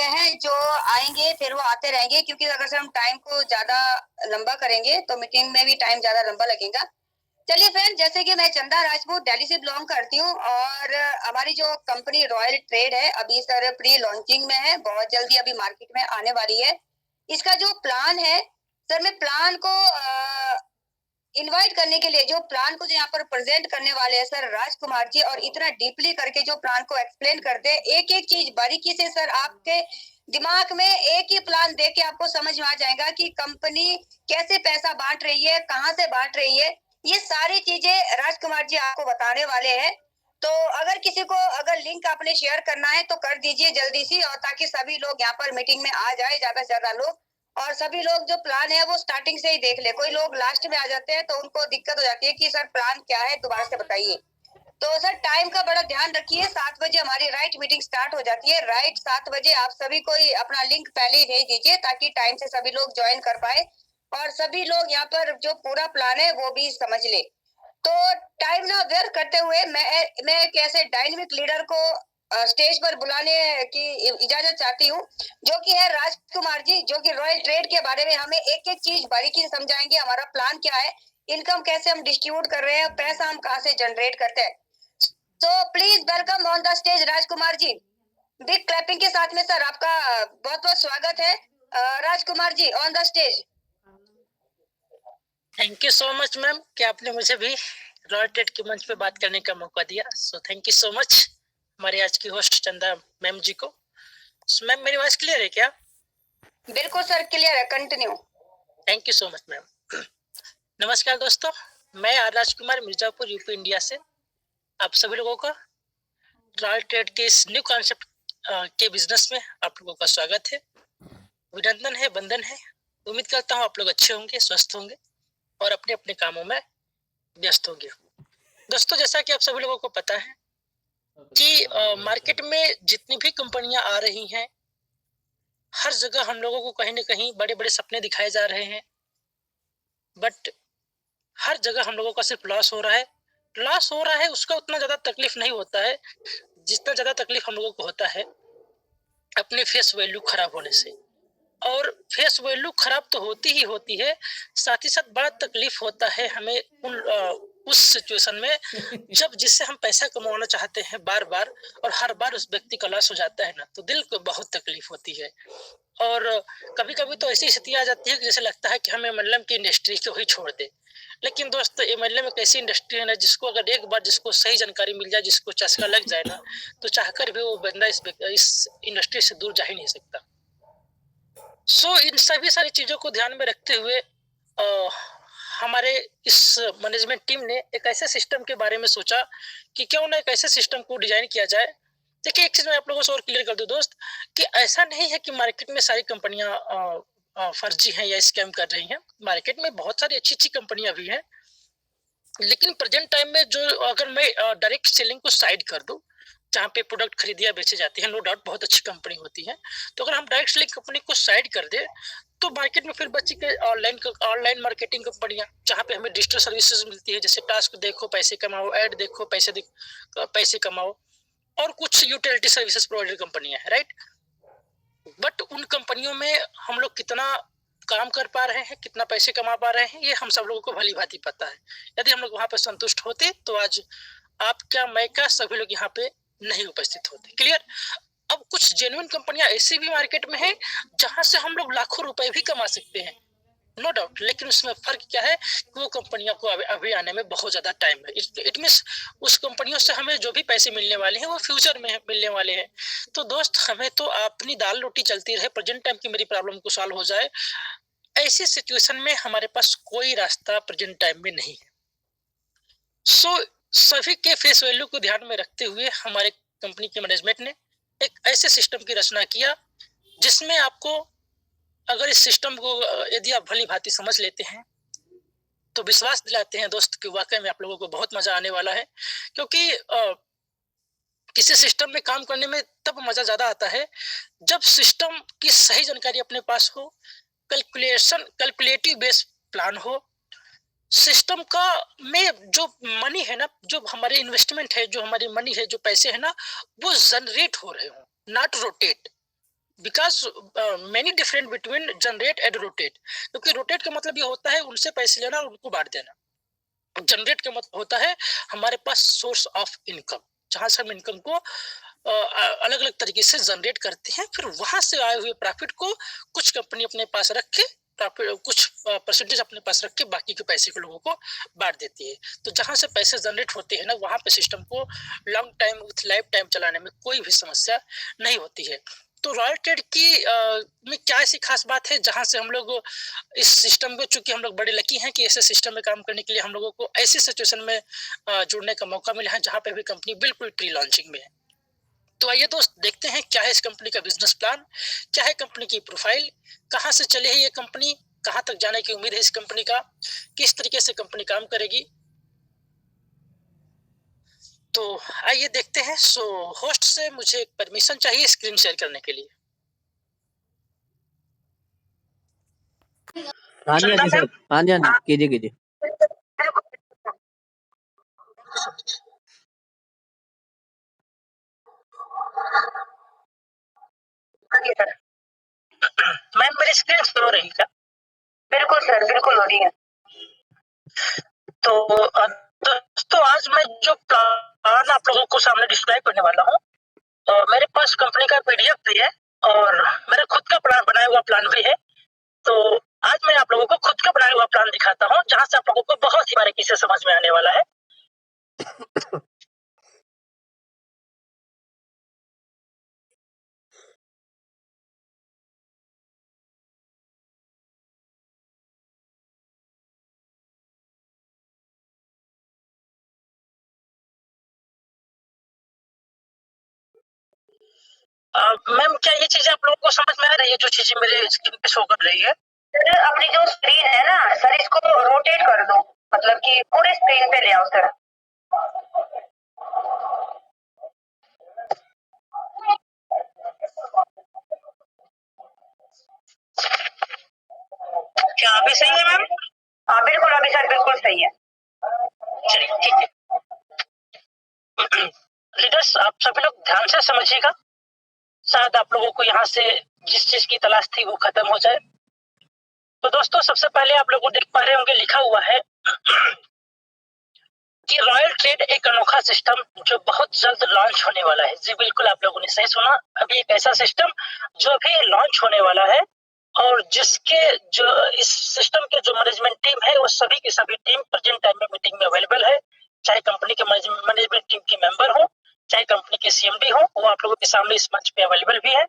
हैं जो आएंगे फिर वो आते रहेंगे, क्योंकि अगर से हम टाइम को ज्यादा लंबा करेंगे तो मीटिंग में भी टाइम ज्यादा लंबा लगेगा। चलिए फ्रेंड, जैसे कि मैं चंदा राजपूत दिल्ली से बिलोंग करती हूँ और हमारी जो कंपनी रॉयल ट्रेड है अभी सर प्री लॉन्चिंग में है, बहुत जल्दी अभी मार्केट में आने वाली है। इसका जो प्लान है सर, मैं प्लान को इनवाइट करने के लिए जो प्लान को जो यहाँ पर प्रेजेंट करने वाले हैं सर राजकुमार जी, और इतना डीपली करके जो प्लान को एक्सप्लेन करते हैं एक एक चीज बारीकी से सर, आपके दिमाग में एक ही प्लान देख के आपको समझ में आ जाएगा कि कंपनी कैसे पैसा बांट रही है, कहाँ से बांट रही है। ये सारी चीजें राजकुमार जी आपको बताने वाले हैं। तो अगर किसी को अगर लिंक आपने शेयर करना है तो कर दीजिए जल्दी से, और ताकि सभी लोग यहाँ पर मीटिंग में आ जाए, ज्यादा से ज्यादा लोग, और सभी लोग जो प्लान है वो स्टार्टिंग से ही देख ले। कोई लोग लास्ट में आ जाते हैं तो उनको दिक्कत हो जाती है कि सर प्लान क्या है, दोबारा से बताइए। तो सर टाइम का बड़ा ध्यान रखिए, 7 बजे हमारी राइट मीटिंग स्टार्ट हो जाती है। राइट 7 बजे आप सभी को अपना लिंक पहले ही भेज दीजिए ताकि टाइम से सभी लोग ज्वाइन कर पाए और सभी लोग यहाँ पर जो पूरा प्लान है वो भी समझ ले। तो टाइम ना व्यर्थ करते हुए मैं एक ऐसे डायनेमिक लीडर को स्टेज पर बुलाने की इजाजत चाहती हूँ, जो कि है राजकुमार जी, जो कि रॉयल ट्रेड के बारे में हमें एक एक चीज बारीकी से समझाएंगे। हमारा प्लान क्या है, इनकम कैसे हम डिस्ट्रीब्यूट कर रहे हैं, पैसा हम कहाँ से जनरेट करते हैं। तो please welcome on the stage Rajkumar ji. Big clapping के साथ में सर आपका बहुत बहुत स्वागत है। Rajkumar ji on the stage. Thank you so much ma'am कि आपने मुझे भी रॉयल ट्रेड के मंच पे बात करने का मौका दिया। So thank you so much हमारे आज की होस्ट चंदा मैम जी को। मैम मेरी आवाज क्लियर है क्या? बिल्कुल सर क्लियर है, continue. Thank you so much ma'am. नमस्कार दोस्तों, मैं R Rajkumar Mirzapur UP India से आप सभी लोगों का रॉयल ट्रेड के इस न्यू कॉन्सेप्ट के बिजनेस में आप लोगों का स्वागत है। अभिनंदन है, बंधन है। उम्मीद करता हूँ आप लोग अच्छे होंगे, स्वस्थ होंगे और अपने अपने कामों में व्यस्त होंगे। दोस्तों, जैसा कि आप सभी लोगों को पता है कि मार्केट में जितनी भी कंपनियां आ रही हैं, हर जगह हम लोगों को कहीं ना कहीं बड़े बड़े सपने दिखाए जा रहे हैं, बट हर जगह हम लोगों का सिर्फ लॉस हो रहा है। लॉस हो रहा है उसका उतना ज्यादा तकलीफ नहीं होता है जितना ज्यादा तकलीफ हम लोगों को होता है अपने फेस वैल्यू खराब होने से। और फेस वैल्यू खराब तो होती ही होती है, साथ ही साथ बड़ा तकलीफ होता है हमें उस सिचुएशन में जब जिससे हम पैसा कमाना चाहते हैं बार बार और हर बार उस व्यक्ति का लॉस हो जाता है ना, तो दिल को बहुत तकलीफ होती है। और कभी कभी तो ऐसी स्थिति आ जाती है कि जैसे लगता है कि हमें एमएलएम की इंडस्ट्री को ही छोड़ दे। लेकिन दोस्त, एमएलएम एक ऐसी इंडस्ट्री है ना जिसको अगर एक बार जिसको सही जानकारी मिल जाए, जिसको चस्का लग जाए ना, तो चाहकर भी वो बंदा इस इंडस्ट्री से दूर जा ही नहीं सकता। इन सभी सारी चीजों को ध्यान में रखते हुए हमारे इस मैनेजमेंट टीम ने एक ऐसे सिस्टम के बारे में सोचा कि क्यों ना एक ऐसे सिस्टम को डिजाइन किया जाए। देखिए, एक चीज मैं आप लोगों से और क्लियर कर दूं दोस्त, कि ऐसा नहीं है कि मार्केट में सारी कंपनियां फर्जी हैं या स्कैम कर रही हैं। मार्केट में बहुत सारी अच्छी अच्छी कंपनियां भी हैं, लेकिन प्रेजेंट टाइम में जो अगर मैं डायरेक्ट सेलिंग को साइड कर दूं, जहाँ पे प्रोडक्ट खरीदिया बेचे जाते हैं, नो डाउट बहुत अच्छी कंपनी होती है, तो अगर हम डायरेक्ट सेलिंग कंपनी को साइड कर दे तो मार्केट में फिर बची के ऑनलाइन मार्केटिंग कंपनियां, जहाँ पे हमें डिजिटल सर्विसेज मिलती है, जैसे टास्क देखो पैसे कमाओ, ऐड देखो पैसे कमाओ, और कुछ यूटिलिटी सर्विसेज प्रोवाइडर कंपनियां है, राइट। बट उन कंपनियों में हम लोग कितना काम कर पा रहे हैं, कितना पैसे कमा पा रहे हैं, ये हम सब लोगों को भली भांति पता है। यदि हम लोग वहां पर संतुष्ट होते तो आज आप क्या मैं क्या सभी लोग यहाँ पे नहीं उपस्थित होते। क्लियर? अब कुछ जेन्युइन कंपनियां ऐसी भी मार्केट में है जहां से हम लोग लाखों रुपए भी कमा सकते हैं, नो डाउट। लेकिन उसमें फर्क क्या है कि वो कंपनियों को अभी आने में बहुत ज्यादा टाइम है। इट मींस उस कंपनियों से हमें जो भी पैसे मिलने वाले हैं वो फ्यूचर में मिलने वाले हैं। तो दोस्त, हमें तो अपनी दाल रोटी चलती रहे, प्रेजेंट टाइम की मेरी प्रॉब्लम को सॉल्व हो जाए, ऐसी सिचुएशन में हमारे पास कोई रास्ता प्रेजेंट टाइम में नहीं है। सभी के फेस वैल्यू को ध्यान में रखते हुए हमारे कंपनी के मैनेजमेंट ने एक ऐसे सिस्टम की रचना किया जिसमें आपको, अगर इस सिस्टम को यदि आप भली भांति समझ लेते हैं तो विश्वास दिलाते हैं दोस्त कि वाकई में आप लोगों को बहुत मजा आने वाला है। क्योंकि किसी सिस्टम में काम करने में तब मजा ज्यादा आता है जब सिस्टम की सही जानकारी अपने पास हो, कैलकुलेटिव बेस्ड प्लान हो, सिस्टम का में जो मनी है ना, जो हमारे इन्वेस्टमेंट है, जो हमारी मनी है, जो पैसे है ना, वो जनरेट हो रहे हो, not rotate. Because many different between generate and rotate, क्योंकि रोटेट का मतलब ये होता है उनसे पैसे लेना और उनको बांट देना। जनरेट का मतलब होता है हमारे पास सोर्स ऑफ इनकम, जहां से हम इनकम को अलग अलग तरीके से जनरेट करते हैं, फिर वहां से आए हुए प्रॉफिट को कुछ कंपनी अपने पास रख के प्रॉफिट कुछ परसेंटेज अपने पास रख के बाकी के पैसे को लोगों को बांट देती है। तो जहां से पैसे जनरेट होते हैं ना, वहां पे सिस्टम को long time with life time चलाने में कोई भी समस्या नहीं होती है। तो रॉयल ट्रेड की में क्या ऐसी खास बात है जहां से हम लोग इस सिस्टम को, चूंकि हम लोग बड़े लकी हैं कि ऐसे सिस्टम में काम करने के लिए हम लोगों को ऐसी सिचुएशन में जुड़ने का मौका मिला है जहां पे भी कंपनी बिल्कुल प्री लॉन्चिंग में है। तो आइए दोस्त देखते हैं क्या है इस कंपनी का बिजनेस प्लान, क्या है कंपनी की प्रोफाइल, कहाँ से चले है ये कंपनी, कहाँ तक जाने की उम्मीद है इस कंपनी का, किस तरीके से कंपनी काम करेगी। तो आइए देखते हैं। सो होस्ट से मुझे परमिशन चाहिए स्क्रीन शेयर करने के लिए। हाँ जी सर, हाँ जी कीजिए कीजिए। मैम मेरी स्क्रीन शो हो रही है क्या? बिल्कुल सर, बिल्कुल हो रही है। तो दोस्तों आज मैं जो प्लान आप लोगों को सामने डिस्क्राइब करने वाला हूँ, मेरे पास कंपनी का पीडीएफ भी है और मेरा खुद का प्लान बनाया हुआ प्लान भी है। तो आज मैं आप लोगों को खुद का बनाया हुआ प्लान दिखाता हूँ, जहां से आप लोगों को बहुत ही बारीकी से समझ में आने वाला है। मैम क्या ये चीजें आप लोगों को समझ में आ रही है, जो चीजें मेरे स्क्रीन पे शो कर रही है? सर अपनी जो स्क्रीन है ना सर, इसको रोटेट कर दो, मतलब कि पूरे स्क्रीन पे ले आओ सर। क्या अभी सही है मैम? हाँ बिल्कुल, अभी सर बिल्कुल सही है। चलिए ठीक है। लीडर्स आप सभी लोग ध्यान से समझिएगा, शायद आप लोगों को यहाँ से जिस चीज की तलाश थी वो खत्म हो जाए। तो दोस्तों सबसे पहले आप लोग देख पा रहे होंगे लिखा हुआ है कि रॉयल ट्रेड एक अनोखा सिस्टम जो बहुत जल्द लॉन्च होने वाला है। जी बिल्कुल, आप लोगों ने सही सुना, अभी एक ऐसा सिस्टम जो अभी लॉन्च होने वाला है और जिसके जो इस सिस्टम के जो मैनेजमेंट टीम है वो सभी की सभी टीम प्रेजेंट टाइम में मीटिंग में अवेलेबल है। चाहे कंपनी के मैनेजमेंट टीम के मेंबर हो, चाहे कंपनी के सीएमडी हो, वो आप लोगों के सामने इस मंच पे अवेलेबल भी है।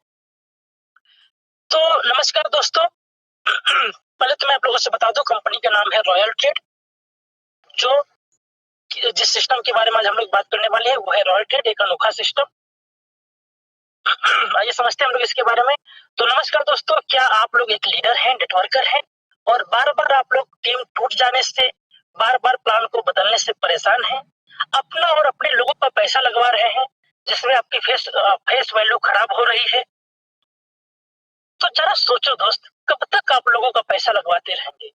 तो नमस्कार दोस्तों, पहले तो मैं आप लोगों से बता दूं कंपनी का नाम है रॉयल ट्रेड। जो जिस सिस्टम के बारे में आज हम लोग बात करने वाले हैं वो है रॉयल ट्रेड, एक अनोखा सिस्टम। आइए समझते हैं हम लोग इसके बारे में। तो नमस्कार दोस्तों, क्या आप लोग एक लीडर हैं, नेटवर्कर हैं और बार बार आप लोग टीम टूट जाने से, बार बार प्लान को बदलने से परेशान हैं, अपना और अपने लोगों का पैसा लगवा रहे हैं जिसमें आपकी फेस वैल्यू खराब हो रही है? तो जरा सोचो दोस्त, कब तक आप लोगों का पैसा लगवाते रहेंगे?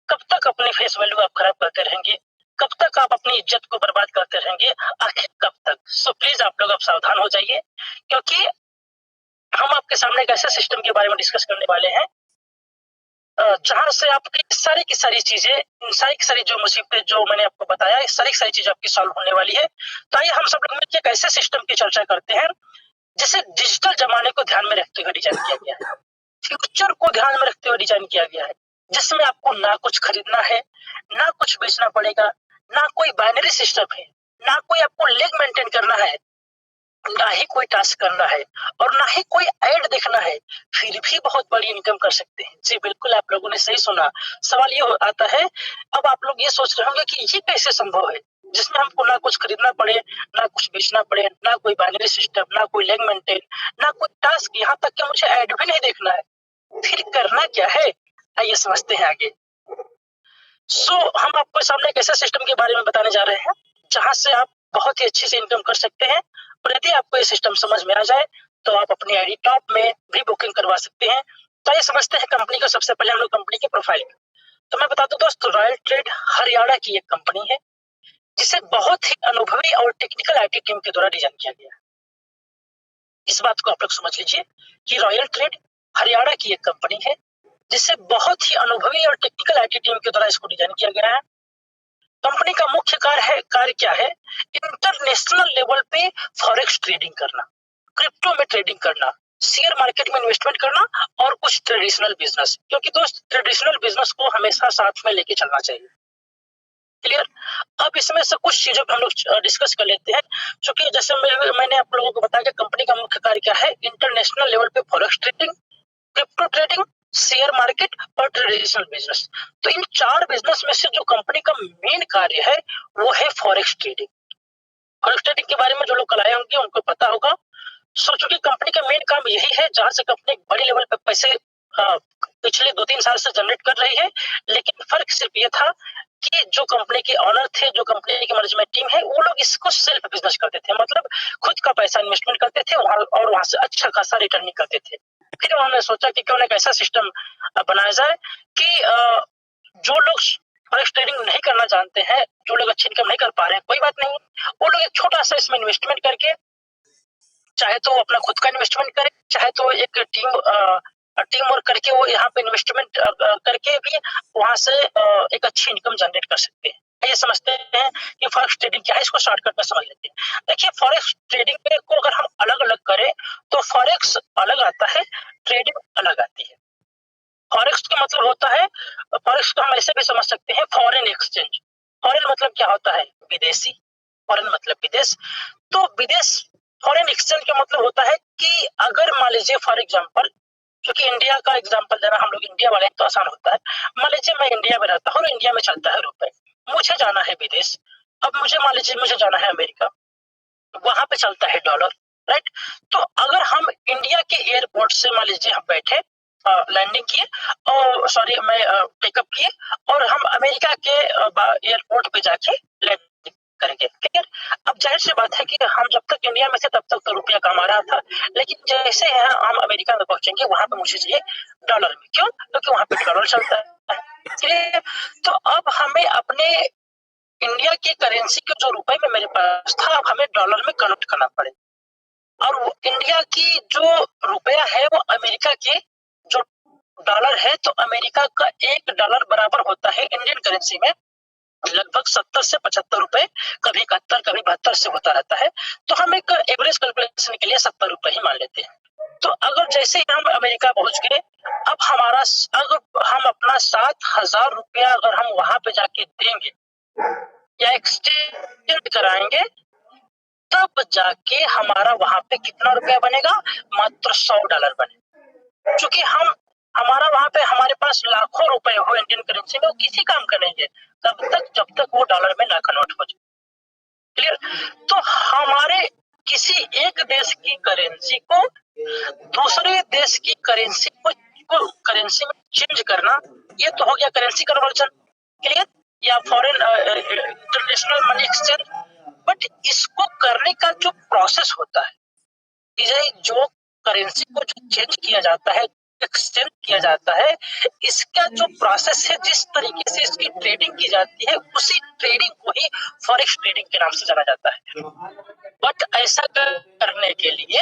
कब तक अपनी फेस वैल्यू आप खराब करते रहेंगे? कब तक आप अपनी इज्जत को बर्बाद करते रहेंगे? आखिर कब तक? सो प्लीज आप लोग अब सावधान हो जाइए, क्योंकि हम आपके सामने एक ऐसे सिस्टम के बारे में डिस्कस करने वाले हैं जहां से आपकी सारी की सारी चीजें, सारी की सारी जो मुसीबतें जो मैंने आपको बताया, सारी की सारी चीजें आपकी सॉल्व होने वाली है। तो आइए हम सब लोग मिलकर एक ऐसे सिस्टम की चर्चा करते हैं जिसे डिजिटल जमाने को ध्यान में रखते हुए डिजाइन किया गया है, फ्यूचर को ध्यान में रखते हुए डिजाइन किया गया है, जिसमें आपको ना कुछ खरीदना है, ना कुछ बेचना पड़ेगा, ना कोई बाइनरी सिस्टम है, ना कोई आपको लेग मेंटेन करना है, ना ही कोई टास्क करना है और ना ही कोई ऐड देखना है, फिर भी बहुत बड़ी इनकम कर सकते हैं। जी बिल्कुल, आप लोगों ने सही सुना। सवाल ये आता है, अब आप लोग ये सोच रहे होंगे कि ये कैसे संभव है जिसमें हमको ना कुछ खरीदना पड़े, ना कुछ बेचना पड़े, ना कोई बाइनरी सिस्टम, ना कोई लेग मेंटेन, ना कोई टास्क, यहाँ तक कि मुझे ऐड भी नहीं देखना है, फिर करना क्या है? आइए समझते हैं आगे। हम आपके सामने एक ऐसे सिस्टम के बारे में बताने जा रहे हैं जहां से आप बहुत ही अच्छे से इनकम कर सकते हैं और यदि आपको ये सिस्टम समझ में आ जाए तो आप अपनी आईडी टॉप में भी बुकिंग करवा सकते हैं। तो ये समझते हैं कंपनी को। सबसे पहले हम लोग कंपनी की प्रोफाइल। तो मैं बता दूं दोस्तों, रॉयल ट्रेड हरियाणा की एक कंपनी है जिसे बहुत ही अनुभवी और टेक्निकल आईटी टीम के द्वारा डिजाइन किया गया है। इस बात को आप लोग समझ लीजिए कि रॉयल ट्रेड हरियाणा की एक कंपनी है जिससे बहुत ही अनुभवी और टेक्निकल आईटी टीम के द्वारा इसको डिजाइन किया गया है। कंपनी का मुख्य कार्य क्या है? इंटरनेशनल लेवल पे फॉरेक्स ट्रेडिंग करना, क्रिप्टो में ट्रेडिंग करना, शेयर मार्केट में इन्वेस्टमेंट करना और कुछ ट्रेडिशनल बिजनेस, क्योंकि दोस्त ट्रेडिशनल बिजनेस को हमेशा साथ में लेके चलना चाहिए। क्लियर? अब इसमें से कुछ चीजों को हम लोग डिस्कस कर लेते हैं, क्योंकि जैसे मैंने आप लोगों को बताया कि कंपनी का मुख्य कार्य क्या है, इंटरनेशनल लेवल पे forex trading, crypto trading, share market और ट्रेडिशनल बिजनेस। तो इन 4 बिजनेस में से जो कंपनी का मेन कार्य है वो है फॉरेक्स ट्रेडिंग। फॉरेक्स ट्रेडिंग के बारे में जो लोग कल आए होंगे उनको पता होगा। सो चूंकि कंपनी का मेन काम यही है, जहां से कंपनी बड़ी लेवल पे पैसे पिछले 2-3 साल से जनरेट कर रही है, लेकिन फर्क सिर्फ ये था कि जो कंपनी के ऑनर थे, जो कंपनी की मैनेजमेंट टीम है, वो लोग इसको सेल्फ बिजनेस करते थे, मतलब खुद का पैसा इन्वेस्टमेंट करते थे और वहां से अच्छा खासा रिटर्निंग करते थे। फिर उन्होंने सोचा कि क्यों ना एक ऐसा सिस्टम बनाया जाए कि जो लोग फॉरेक्स ट्रेडिंग नहीं करना जानते हैं, जो लोग अच्छी इनकम नहीं कर पा रहे हैं, कोई बात नहीं, वो लोग एक छोटा सा इसमें इन्वेस्टमेंट करके, चाहे तो वो अपना खुद का इन्वेस्टमेंट करे, चाहे तो एक टीम वर्क करके वो यहाँ पे इन्वेस्टमेंट करके भी वहां से एक अच्छी इनकम जनरेट कर सकते हैं। ये समझते हैं कि फॉरेक्स ट्रेडिंग क्या है, इसको शॉर्टकट में समझ लेते हैं। देखिए, फॉरेक्स ट्रेडिंग को अगर हम अलग अलग करें तो फॉरेक्स अलग आता है, ट्रेडिंग अलग आती है। फॉरेक्स का मतलब होता है, फॉरेक्स को हम ऐसे भी समझ सकते हैं, फॉरेन एक्सचेंज। फॉरेन मतलब क्या होता है? विदेशी। फॉरेन मतलब विदेश। तो विदेश, फॉरेन एक्सचेंज का मतलब होता है कि अगर मान लीजिए फॉर एग्जांपल, क्योंकि इंडिया का एग्जांपल देना हम लोग इंडिया वाले तो आसान होता है, मान लीजिए मैं इंडिया में रहता हूँ और इंडिया में चलता है रुपए, मुझे जाना है विदेश। अब मुझे मान लीजिए मुझे जाना है अमेरिका, वहां पे चलता है डॉलर, राइट? तो अगर हम इंडिया के एयरपोर्ट से मान लीजिए हम बैठे, लैंडिंग किए और सॉरी मैं टेकअप किए और हम अमेरिका के एयरपोर्ट पे जाके लैंडिंग करेंगे, क्लियर? अब जाहिर सी बात है कि हम जब तक इंडिया में थे तब तक तो रुपया कमा रहा था, लेकिन जैसे हम अमेरिका में पहुंचेंगे वहां पे मुझे चाहिए डॉलर में। क्यों? क्योंकि वहां पे डॉलर चलता है, क्लियर? तो अब हमें अपने इंडिया की करेंसी के जो रुपए में मेरे पास था, अब हमें डॉलर में कन्वर्ट करना पड़ेगा। और वो इंडिया की जो रुपया है वो अमेरिका के जो डॉलर है, तो अमेरिका का $1 बराबर होता है इंडियन करेंसी में लगभग 70 से 75 रुपए, कभी 71, कभी 72 से होता रहता है। तो हम एक एवरेज कैलकुलेशन के लिए 70 रुपए ही मान लेते हैं। तो अगर जैसे ही हम अमेरिका पहुंच गए, अब अगर हम अपना 7,000 रुपया अगर हम वहां पे जाके देंगे या एक्सचेंज कराएंगे, तब जाके हमारा वहां पे कितना रुपया बनेगा? मात्र $100 बने। क्योंकि हमारा वहां पे हमारे पास लाखों रुपए हो इंडियन करेंसी में, वो किसी काम का नहीं है तब तक जब तक वो डॉलर में ना कन्वर्ट हो जाए, क्लियर? तो हमारे किसी एक देश की करेंसी को दूसरे देश की को करेंसी में चेंज करना, ये तो हो गया करेंसी कन्वर्जन, क्लियर? या foreign international money exchange. But इसको करने का जो प्रोसेस होता है, जो करेंसी को जो चेंज किया जाता है, एक्सचेंज किया जाता है, इसका जो प्रोसेस है, जिस तरीके से इसकी ट्रेडिंग की जाती है, उसी ट्रेडिंग को ही फॉरेक्स ट्रेडिंग के नाम से जाना जाता है। बट ऐसा करने के लिए,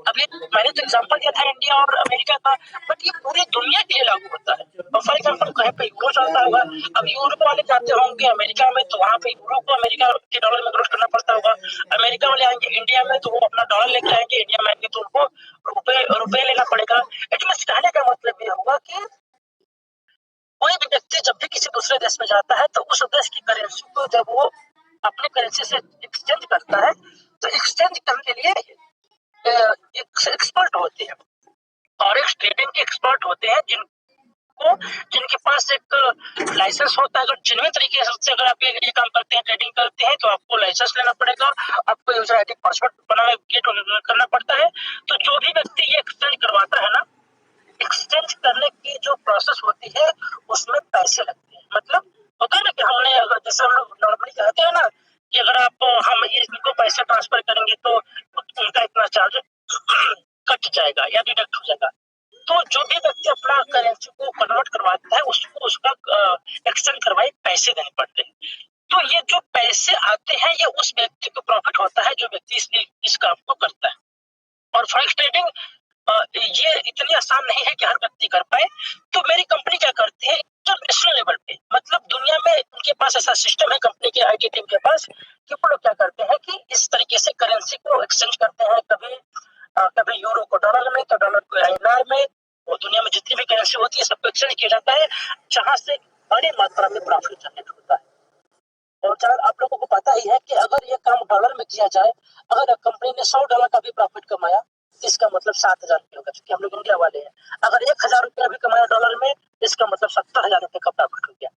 अभी मैंने तो एग्जांपल दिया था इंडिया और अमेरिका का, बट ये पूरी दुनिया के लिए लागू होता है। और फॉर एग्जांपल कहीं पे यूरो चलता होगा, अब यूरोप वाले जाते होंगे अमेरिका में, तो वहां पे यूरो को अमेरिका के डॉलर में कन्वर्ट करना पड़ता होगा। अमेरिका वाले आएंगे इंडिया में तो वो अपना डॉलर लेके आएंगे, इंडिया में आएंगे तो उनको रुपए लेना पड़ेगा। इट मींस कहने का मतलब ये होगा कि कोई भी व्यक्ति जब भी किसी दूसरे देश में जाता है तो उस देश की करेंसी को जब वो अपने करेंसी से एक्सचेंज करता है, तो एक्सचेंज करने के लिए एक्सपर्ट होते हैं, फॉरेक्स ट्रेडिंग के एक्सपर्ट होते हैं, जिनके पास एक लाइसेंस होता है। अगर जेन्युइन तरीके से अगर आप ये काम करते हैं, ट्रेडिंग करते हैं, तो आपको लाइसेंस लेना पड़ेगा, आपको यूजर आईडी पासवर्ड क्रिएट करना पड़ता है। तो जो भी व्यक्ति ये एक्सचेंज करवाता है ना, एक्सचेंज करने की जो प्रोसेस होती है उसमें पैसे लगते हैं। मतलब होता है ना कि हमने अगर जैसे हम लोग नॉर्मली कहते हैं ना कि अगर हम इनको पैसे ट्रांसफर करेंगे तो उनका इतना चार्ज कट जाएगा या डिडक्ट हो जाएगा। तो जो भी व्यक्ति अपना करेंसी को कन्वर्ट करवाता है उसको उसका एक्सचेंज करवाए पैसे देने पड़ते हैं। तो ये जो पैसे आते हैं ये उस व्यक्ति को प्रॉफिट होता है जो व्यक्ति इस काम को करता है। और फॉरेक्स ट्रेडिंग ये इतनी आसान नहीं है कि हर व्यक्ति कर पाए। तो मेरी कंपनी क्या करती है इंटरनेशनल लेवल पे, मतलब दुनिया में उनके पास ऐसा सिस्टम है कंपनी के आईटी टीम के पास कि वो लोग क्या करते हैं कि इस तरीके से करेंसी को एक्सचेंज करते हैं, कभी यूरो को डॉलर में, तो डॉलर को आईएनआर में, वो दुनिया में जितनी भी करेंसी होती है सबको एक्सचेंज किया जाता है, जहां से बड़ी मात्रा में प्रॉफिट जनरेट होता है। और चार आप लोगों को पता ही है कि अगर ये काम डॉलर में किया जाए, अगर कंपनी ने $100 का भी प्रॉफिट कमाया, इसका मतलब 7,000 होगा, क्योंकि हम लोग इंडिया वाले हैं। अगर 1,000 रुपया भी कमाया डॉलर में, इसका मतलब 70,000 रुपये का प्रॉफिट हो गया।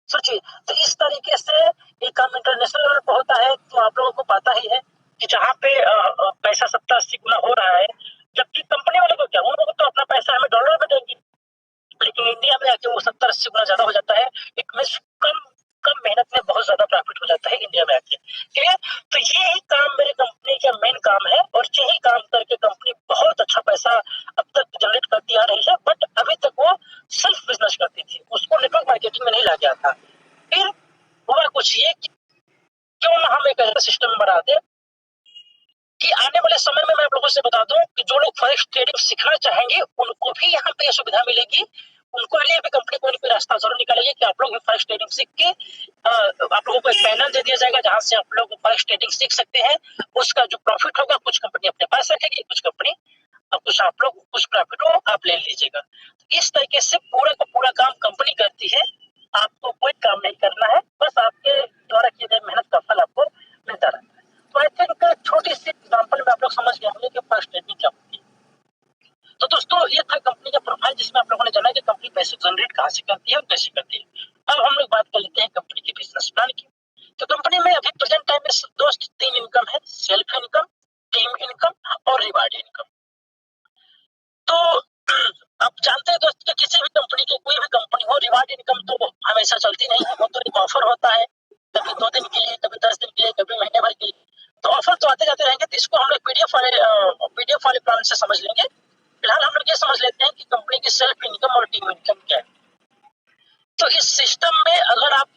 सोचिए, तो इस तरीके से ये काम इंटरनेशनल लेवल पर होता है। तो आप लोगों को पता ही है कि जहाँ पे पैसा 70-80 गुना हो रहा है, जबकि कंपनी वाले को क्या, उन लोगों को तो अपना पैसा हमें डॉलर में देंगे, लेकिन इंडिया में आके वो 70-80 गुना ज्यादा हो जाता है। इट मींस कम कम मेहनत में बहुत ज्यादा प्रॉफिट हो जाता है इंडिया में आके। क्लियर? तो ये ही काम मेरे कंपनी का मेन काम है, और यही काम करके कंपनी बहुत अच्छा पैसा अब तक जनरेट करती आ रही है। बट अभी तक वो सेल्फ बिजनेस करती थी, उसको नेटवर्क मार्केटिंग में नहीं ला गया था। फिर हुआ कुछ ये कि क्यों ना हम एक ऐसा सिस्टम बना दे कि आने वाले समय में मैं आप लोगों से बता दूं कि जो लोग फॉरेक्स ट्रेडिंग सीखना चाहेंगे उनको भी यहाँ पे सुविधा मिलेगी। उनको लिए भी कंपनी कोई ना कोई रास्ता जरूर निकालेगी कि आप लोग भी फॉरेक्स ट्रेडिंग सीख के आप लोगों को एक पैनल दे दिया जाएगा जहां से आप लोग फॉरेक्स ट्रेडिंग सीख सकते हैं। उसका जो प्रॉफिट होगा कुछ कंपनी अपने पास रखेगी, कुछ कंपनी कुछ आप लोग कुछ प्रॉफिट हो आप ले लीजिएगा। इस तरीके से पूरा का पूरा काम कंपनी करती है, आपको कोई काम नहीं करना है, बस आपके द्वारा किए गए मेहनत का फल आपको मिलता रहता है। तो आई थिंक छोटी सी एग्जांपल में आप लोग समझ गए होंगे कि फॉरेक्स ट्रेडिंग क्या होती है। तो दोस्तों ये था कंपनी का प्रोफाइल, जिसमें आप लोगों ने जाना कि कंपनी पैसे जनरेट कहाँ से करती है और कैसे करती है। अब हम लोग बात कर लेते हैं कंपनी के बिजनेस प्लान की। तो कंपनी में अभी प्रेजेंट टाइम में दोस्त 3 इनकम है, सेल्फ इनकम, टीम इनकम और रिवार्ड इनकम। तो आप जानते हैं दोस्त कि किसी भी कंपनी की कोई भी कंपनी हो, रिवार्ड इनकम तो हमेशा चलती नहीं है, वो तो एक ऑफर होता है, कभी 2 दिन के लिए, कभी 10 दिन के लिए, कभी महीने भर के लिए। तो ऑफर तो आते जाते रहेंगे। तो इसको हम लोग पीडीएफ वाले प्लान से समझ लेंगे। फिलहाल हम लोग ये समझ लेते हैं कि कंपनी की सेल्फ इनकम और टीम इनकम क्या है। तो इस सिस्टम में अगर आप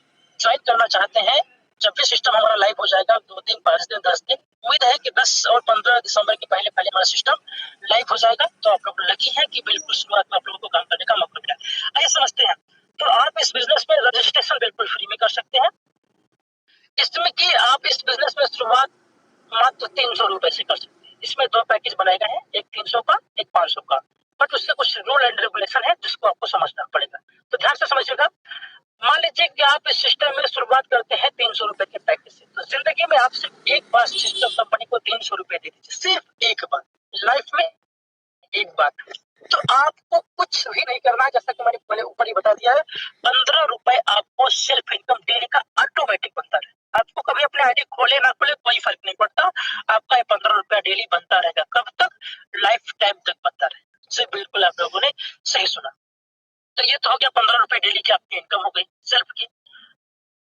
ज्वाइन करना चाहते हैं, जब भी सिस्टम हमारा लाइव हो जाएगा 2 दिन, 5 दिन, 10 दिन, उम्मीद है कि 10 और 15 दिसंबर के पहले पहले हमारा सिस्टम लाइव हो जाएगा। तो आप लोग लकी है कि बिल्कुल शुरुआत में आप लोगों को काम करने का मौका मिला। आइए समझते हैं। तो आप इस बिजनेस में रजिस्ट्रेशन बिल्कुल फ्री में कर सकते हैं। इसमें कि आप इस बिजनेस में शुरुआत मात्र 300 रुपए से कर सकते हैं। इसमें 2 पैकेज बनाए गए हैं, एक 300 का, एक 500 का। बट उससे कुछ रूल एंड रेगुलेशन है जिसको आपको समझना पड़ेगा। तो ध्यान से समझिएगा। मान लीजिए कि आप इस सिस्टम में शुरुआत करते हैं 300 रुपए के पैकेज से, तो जिंदगी में आप सिर्फ एक बार सिस्टम कंपनी को 300 रुपए दे दीजिए, सिर्फ एक बार लाइफ में, एक बार। तो आपको कुछ भी नहीं करना है, जैसा कि मैंने पहले ऊपर ही बता दिया है। 15 रुपए आपको सेल्फ इनकम डेली का ऑटोमेटिक बनता है। आपको कभी अपने आईडी खोले ना खोले कोई फर्क नहीं पड़ता, आपका ये 15 रुपया डेली बनता रहेगा। कब तक? लाइफ टाइम तक बनता रहेगा। जी बिल्कुल, आप लोगों ने सही सुना। तो ये तो हो गया 15 रुपए डेली की आपकी इनकम हो गई सेल्फ की।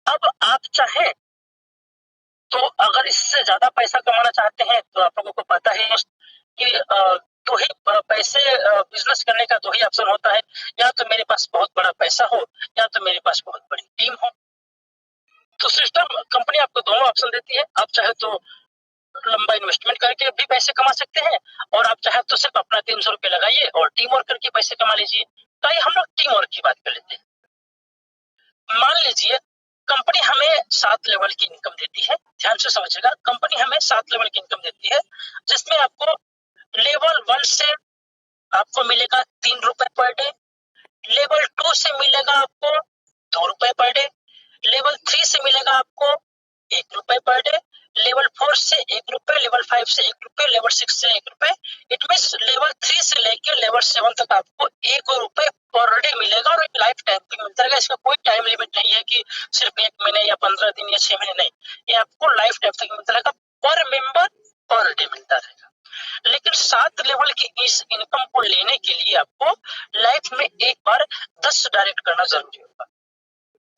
अब आप चाहे तो अगर इससे ज्यादा पैसा कमाना चाहते हैं, तो आप लोगों को पता है कि दो ही पैसे बिजनेस करने का 2 ही ऑप्शन होता है, या तो मेरे पास बहुत बड़ा पैसा हो, या तो मेरे पास बहुत बड़ी टीम हो। तो सिस्टम कंपनी आपको दोनों ऑप्शन देती है। आप चाहे तो लंबा इन्वेस्टमेंट करके भी पैसे कमा सकते हैं, और आप चाहे तो सिर्फ अपना 300 रुपये लगाइए और टीम वर्क करके पैसे कमा लीजिए। तो आइए हम लोग टीम वर्क की बात कर लेते हैं। मान लीजिए कंपनी हमें 7 लेवल की इनकम देती है। ध्यान से समझिएगा, कंपनी हमें 7 लेवल की इनकम देती है, जिसमें आपको लेवल 1 से आपको मिलेगा 3 रुपए पर डे, लेवल 2 से मिलेगा आपको 2 रुपए पर डे, लेवल 3 से मिलेगा आपको 1 रुपए पर डे, लेवल 4 से 1 रुपए, लेवल 5 से 1 रुपए, लेवल 6 से 1 रुपए। इट मींस लेवल 3 से लेकर लेवल 7 तक आपको 1 रुपए पर डे मिलेगा, और एक लाइफ टाइम तक मिलता रहेगा। इसका कोई टाइम लिमिट नहीं है कि सिर्फ 1 महीने या 15 दिन या 6 महीने, नहीं, ये आपको लाइफ टाइम तक मिलता रहेगा। पर मेंबर पर डे मिलता रहेगा। लेकिन 7 लेवल की इस इनकम को लेने के लिए आपको लाइफ में एक बार 10 डायरेक्ट करना जरूरी होगा।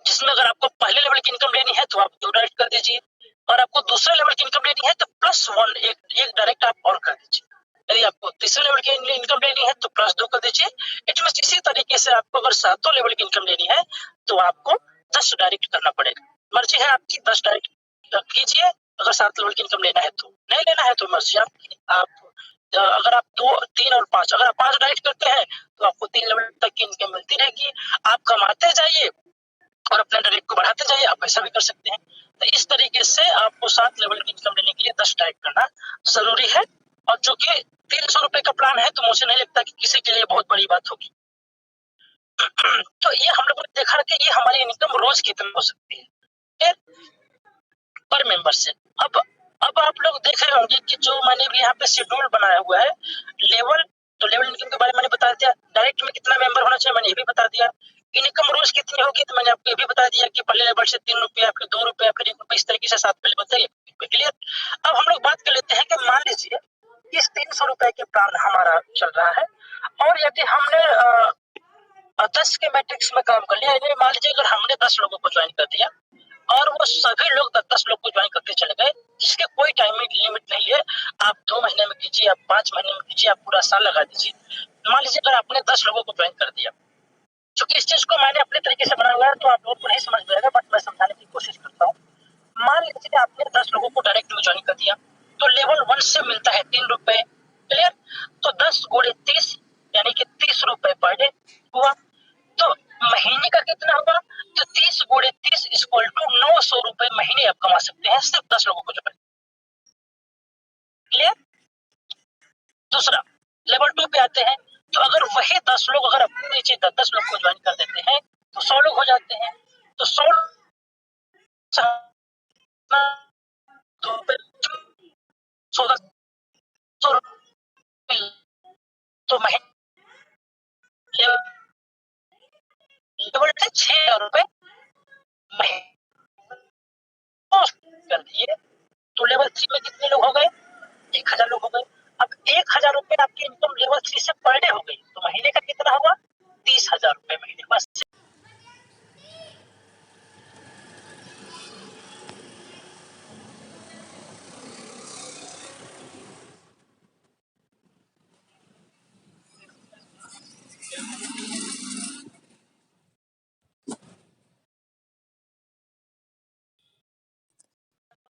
जिसमें अगर आपको पहले लेवल की इनकम लेनी है तो आप 2 डायरेक्ट कर दीजिए, और आपको दूसरे लेवल की इनकम लेनी है तो +1 एक डायरेक्ट आप और कर दीजिए। यदि आपको तीसरे लेवल की इनकम लेनी है तो +2 कर दीजिए। इट मींस इसी तरीके से आपको अगर 7 लेवल की इनकम लेनी है तो आपको 10 डायरेक्ट करना पड़ेगा। मर्जी है आपकी, 10 डायरेक्ट कीजिए अगर 7 लेवल की इनकम लेना है तो। नहीं लेना है तो मर्जी आपकी, आप अगर आप 2, 3 और 5, अगर आप 5 डायरेक्ट करते हैं तो आपको 3 लेवल तक की इनकम मिलती रहेगी। आप कमाते जाइए और अपने डायरेक्ट को बढ़ाते जाइए, आप ऐसा भी कर सकते हैं। तो इस तरीके से आपको 7 लेवल की इनकम लेने के लिए 10 डायरेक्ट करना जरूरी है। और जो कि 300 रुपए का प्लान है, तो मुझे नहीं लगता कि किसी के लिए बहुत बड़ी बात होगी। तो ये हम लोगों ने देखा कि ये हमारी इनकम रोज कितनी हो सकती है पर मेंबर से। अब आप लोग देख रहे होंगे कि जो मैंने भी यहाँ पे शेड्यूल बनाया हुआ है लेवल, तो लेवल इनकम के बारे में मैंने बता दिया, डायरेक्ट में कितना मेंबर होना चाहिए मैंने ये भी बता दिया, इनकम रोज कितनी होगी तो मैंने आपको ये भी बता दिया कि पहले लेवल से 3 रुपया, फिर 2 रुपया, फिर 1 रुपया, इस तरीके से 7 पहले बताइए। क्लियर। अब हम लोग बात कर लेते हैं कि मान लीजिए इस 300 रुपए के प्लान हमारा चल रहा है और यदि हमने 10 के मैट्रिक्स में काम कर लिया, यानी मान लीजिए अगर हमने 10 लोगों को ज्वाइन कर दिया और वो सभी लोग 10 लोग को ज्वाइन करते चले गए, जिसके कोई टाइमिंग लिमिट नहीं है, आप 2 महीने में कीजिए, आप 5 महीने में कीजिए, आप पूरा साल लगा दीजिए। मान लीजिए अगर आपने 10 लोगों को ज्वाइन कर दिया, क्योंकि इस चीज को मैंने अपने तरीके से बनाया हुआ है तो आप लोगों को नहीं समझ में आएगा, बट मैं समझाने की कोशिश करता हूँ। मान लीजिए आपने 10 लोगों को डायरेक्ट में ज्वाइन कर दिया, तो लेवल 1 से मिलता है 3 रुपए। क्लियर। तो 10 गुणे 30 यानी कि 30 रुपए पर डे हुआ। तो महीने का कितना होगा, तो 30 गुणे 30 इक्वल टू 900 रुपए महीने आप कमा सकते हैं सिर्फ 10 लोगों को ज्वाइन। क्लियर। दूसरा लेवल 2 पे आते हैं, तो अगर वही 10 लोग अगर अपने नीचे 10 लोग को ज्वाइन कर देते हैं तो 100 लोग हो जाते हैं। तो 100 तो महीने लेवल 6,000 रुपए महीने कर दिए, तो लेवल 3 में कितने लोग हो गए, 1,000 लोग हो गए। अब 1,000 रुपए आपकी इनकम लेवल 3 से पर डे हो गई, तो महीने का कितना होगा, 30,000 रुपए महीने। बस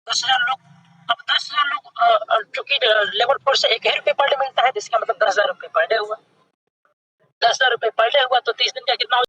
दस हजार लोग, अब 10,000 लोग, क्योंकि लेवल 4 से 1 ही रुपये पर डे मिलता है, जिसका मतलब 10,000 रुपए पर डे हुआ। 10,000 रुपए पर डे हुआ तो 30 दिन का कितना